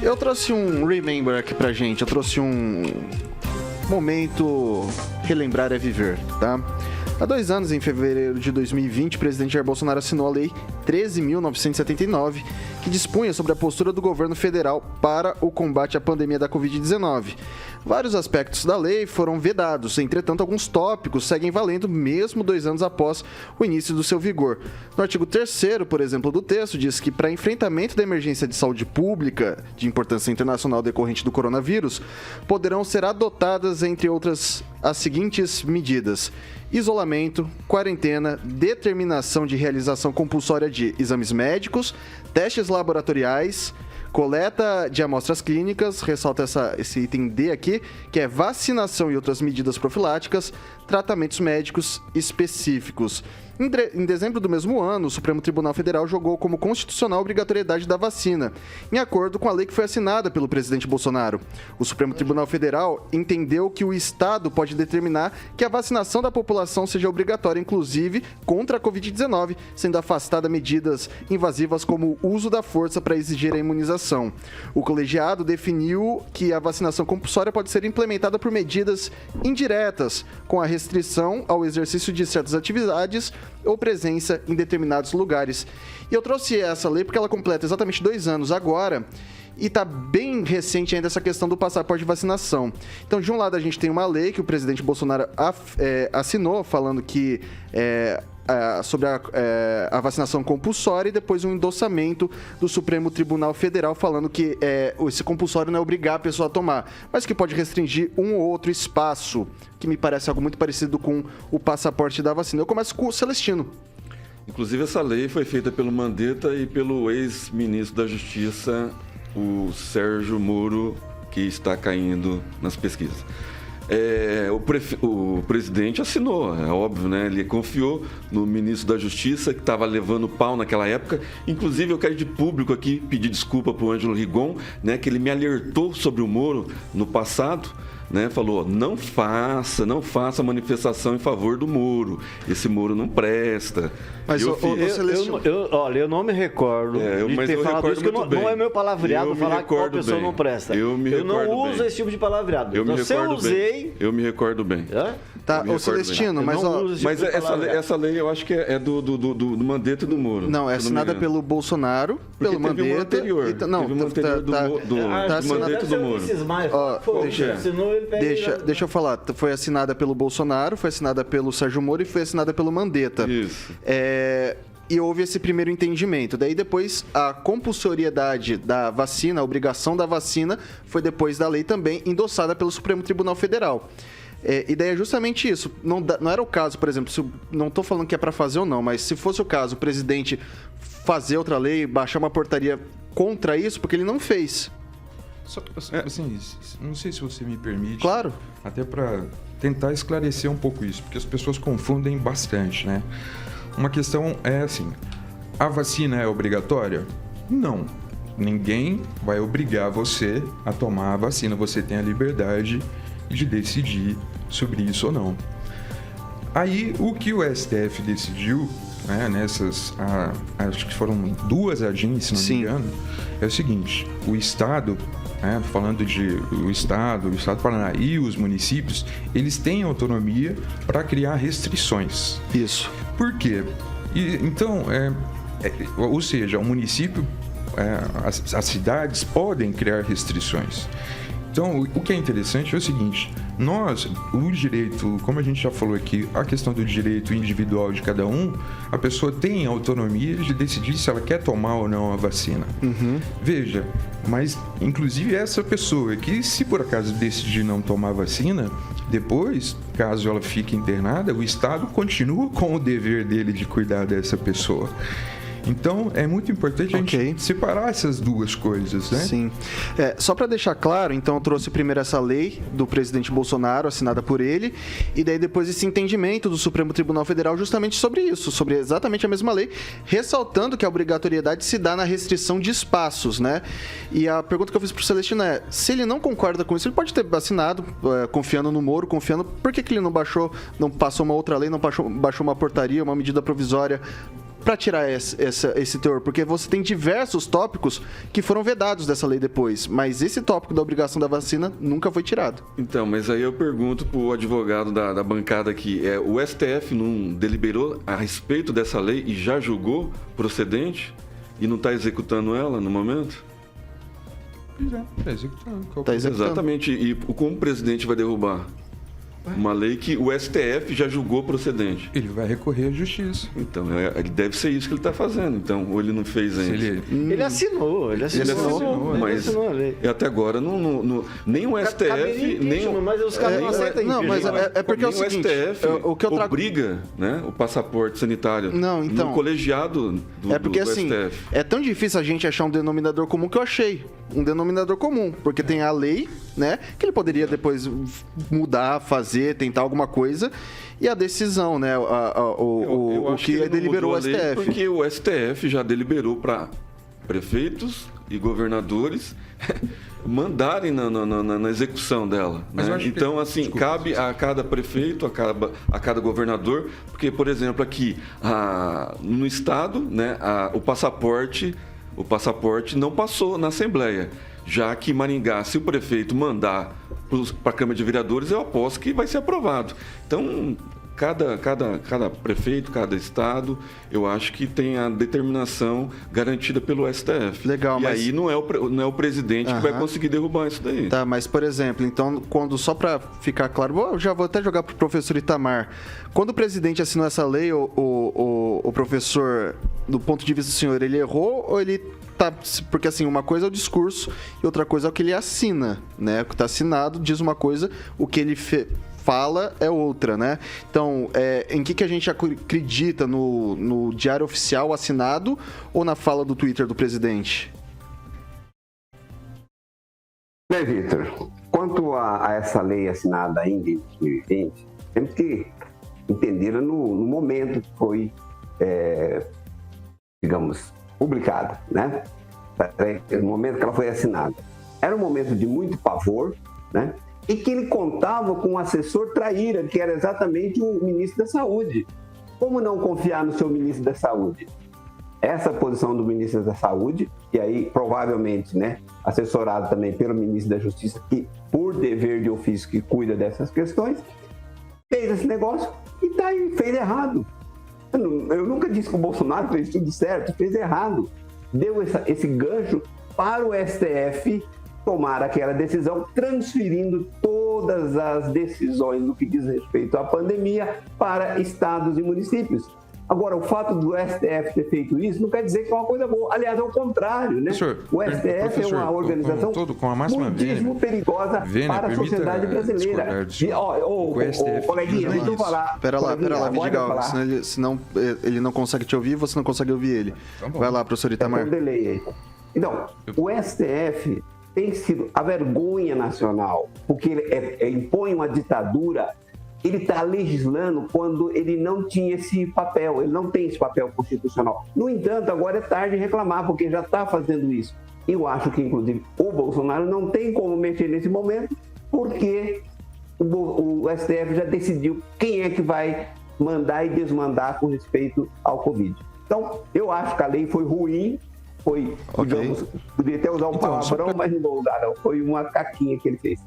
Eu trouxe um remember aqui pra gente, eu trouxe um momento relembrar é viver, tá? Há 2 anos, em fevereiro de 2020, o presidente Jair Bolsonaro assinou a Lei 13.979, que dispunha sobre a postura do governo federal para o combate à pandemia da Covid-19. Vários aspectos da lei foram vedados, entretanto, alguns tópicos seguem valendo mesmo 2 anos após o início do seu vigor. No artigo 3º, por exemplo, do texto, diz que para enfrentamento da emergência de saúde pública de importância internacional decorrente do coronavírus, poderão ser adotadas, entre outras, as seguintes medidas: isolamento, quarentena, determinação de realização compulsória de exames médicos, testes laboratoriais, coleta de amostras clínicas, ressalta esse item D aqui, que é vacinação e outras medidas profiláticas, tratamentos médicos específicos. Em dezembro do mesmo ano, o Supremo Tribunal Federal julgou como constitucional a obrigatoriedade da vacina, em acordo com a lei que foi assinada pelo presidente Bolsonaro. O Supremo Tribunal Federal entendeu que o Estado pode determinar que a vacinação da população seja obrigatória, inclusive contra a Covid-19, sendo afastada medidas invasivas como o uso da força para exigir a imunização. O colegiado definiu que a vacinação compulsória pode ser implementada por medidas indiretas, com a restrição ao exercício de certas atividades ou presença em determinados lugares. E eu trouxe essa lei porque ela completa exatamente 2 anos agora e está bem recente ainda essa questão do passaporte de vacinação. Então, de um lado, a gente tem uma lei que o presidente Bolsonaro assinou, falando que sobre a vacinação compulsória, e depois um endossamento do Supremo Tribunal Federal falando que esse compulsório não é obrigar a pessoa a tomar, mas que pode restringir um ou outro espaço, que me parece algo muito parecido com o passaporte da vacina. Eu começo com o Celestino. Inclusive, essa lei foi feita pelo Mandetta e pelo ex-ministro da Justiça, o Sérgio Moro, que está caindo nas pesquisas. O presidente assinou, é óbvio, né? Ele confiou no ministro da Justiça, que estava levando pau naquela época. Inclusive, eu quero de público aqui pedir desculpa para o Ângelo Rigon, né? Que ele me alertou sobre o Moro no passado, né? Falou, não faça manifestação em favor do Moro. Esse Moro não presta. Mas olha, eu não me recordo de ter falado isso, porque não é meu palavreado falar que qual pessoa não presta. Eu não uso esse tipo de palavreado. Eu me recordo bem. Tá, ô Celestino, mas essa lei eu acho que é do Mandetta e do Moro. Não, é assinada pelo Bolsonaro, pelo Mandetta. Teve uma anterior do Mandetta e do Moro. Deixa eu falar. Foi assinada pelo Bolsonaro, foi assinada pelo Sérgio Moro e foi assinada pelo Mandetta. Isso. E houve esse primeiro entendimento. Daí depois a compulsoriedade da vacina, a obrigação da vacina, foi depois da lei também endossada pelo Supremo Tribunal Federal. E daí é justamente isso. Não era o caso, por exemplo, não estou falando que é para fazer ou não, mas se fosse o caso, o presidente fazer outra lei, baixar uma portaria contra isso, porque ele não fez. Assim, não sei se você me permite. Claro. Até para tentar esclarecer um pouco isso, porque as pessoas confundem bastante, né? Uma questão é assim, a vacina é obrigatória? Não. Ninguém vai obrigar você a tomar a vacina. Você tem a liberdade de decidir sobre isso ou não. Aí, o que o STF decidiu, né, acho que foram 2 ADIs, se não me engano, é o seguinte, o Estado, falando de o Estado do Paraná e os municípios, eles têm autonomia para criar restrições. Isso. Por quê? Então, ou seja, o município, as cidades podem criar restrições. Então, o que é interessante é o seguinte, o direito, como a gente já falou aqui, a questão do direito individual de cada um, a pessoa tem autonomia de decidir se ela quer tomar ou não a vacina. Uhum. Veja, mas inclusive essa pessoa que, se por acaso decidir não tomar a vacina, depois, caso ela fique internada, o Estado continua com o dever dele de cuidar dessa pessoa. Então, é muito importante a gente separar essas duas coisas, né? Sim. Só para deixar claro, então eu trouxe primeiro essa lei do presidente Bolsonaro, assinada por ele, e daí depois esse entendimento do Supremo Tribunal Federal justamente sobre isso, sobre exatamente a mesma lei, ressaltando que a obrigatoriedade se dá na restrição de espaços, né? E a pergunta que eu fiz pro Celestino é, se ele não concorda com isso, ele pode ter assinado, confiando no Moro, por que ele não passou uma outra lei, não baixou uma portaria, uma medida provisória para tirar esse teor? Porque você tem diversos tópicos que foram vedados dessa lei depois, mas esse tópico da obrigação da vacina nunca foi tirado. Então, mas aí eu pergunto pro advogado da bancada aqui, o STF não deliberou a respeito dessa lei e já julgou procedente e não está executando ela no momento? Está executando. Exatamente. E como o presidente vai derrubar? Uma lei que o STF já julgou procedente. Ele vai recorrer à justiça. Então, deve ser isso que ele está fazendo. Então, ou ele não fez ainda. Ele assinou. Mas até agora, nem o STF... Mas os caras não aceitam não, mas é porque é o seguinte... o STF obriga, né, o passaporte sanitário no colegiado do porque, assim, STF. É tão difícil a gente achar um denominador comum que eu achei. Um denominador comum. Porque tem a lei, né, que ele poderia depois mudar, fazer, tentar alguma coisa, e a decisão, né, o que deliberou o STF. Porque o STF já deliberou para prefeitos e governadores mandarem na execução dela. Né? Então, assim, cabe a cada prefeito, a cada governador, porque, por exemplo, aqui no estado, né, o passaporte não passou na Assembleia. Já que Maringá, se o prefeito mandar para a Câmara de Vereadores, eu aposto que vai ser aprovado. Então, cada prefeito, cada estado, eu acho que tem a determinação garantida pelo STF. Legal, e aí não é o presidente que vai conseguir derrubar isso daí. Tá, mas, por exemplo, então, só para ficar claro, eu já vou até jogar para o professor Itamar. Quando o presidente assinou essa lei, o professor, do ponto de vista do senhor, ele errou ou ele tá... Porque, assim, uma coisa é o discurso e outra coisa é o que ele assina, né? O que está assinado diz uma coisa, o que ele fala é outra, né? Então, em que a gente acredita? No diário oficial assinado ou na fala do Twitter do presidente? Bem, Vitor, quanto a essa lei assinada ainda em 2020, temos que entender no momento que foi, digamos, publicada, né? No momento que ela foi assinada. Era um momento de muito pavor, né? E que ele contava com um assessor traíra, que era exatamente o ministro da Saúde. Como não confiar no seu ministro da Saúde? Essa posição do ministro da Saúde, e aí provavelmente, né, assessorado também pelo ministro da Justiça, que por dever de ofício que cuida dessas questões, fez esse negócio e tá aí, fez errado. Eu nunca disse que o Bolsonaro fez tudo certo, fez errado. Deu esse gancho para o STF tomar aquela decisão, transferindo todas as decisões no que diz respeito à pandemia para estados e municípios. Agora, o fato do STF ter feito isso não quer dizer que é uma coisa boa. Aliás, é o contrário, né? O STF é uma organização muitíssimo perigosa para a sociedade brasileira. Coleguinha, deixa eu falar. Pera lá, Vidigal, senão ele não consegue te ouvir, você não consegue ouvir ele. Vai lá, professor Itamar. Então, o STF tem sido a vergonha nacional, porque ele impõe uma ditadura. Ele está legislando quando ele não tinha esse papel, ele não tem esse papel constitucional. No entanto, agora é tarde de reclamar, porque já está fazendo isso. Eu acho que, inclusive, o Bolsonaro não tem como mexer nesse momento, porque o STF já decidiu quem é que vai mandar e desmandar com respeito ao Covid. Então, eu acho que a lei foi ruim, digamos, poderia até usar um palavrão, mas não vou usar, não. Foi uma caquinha que ele fez.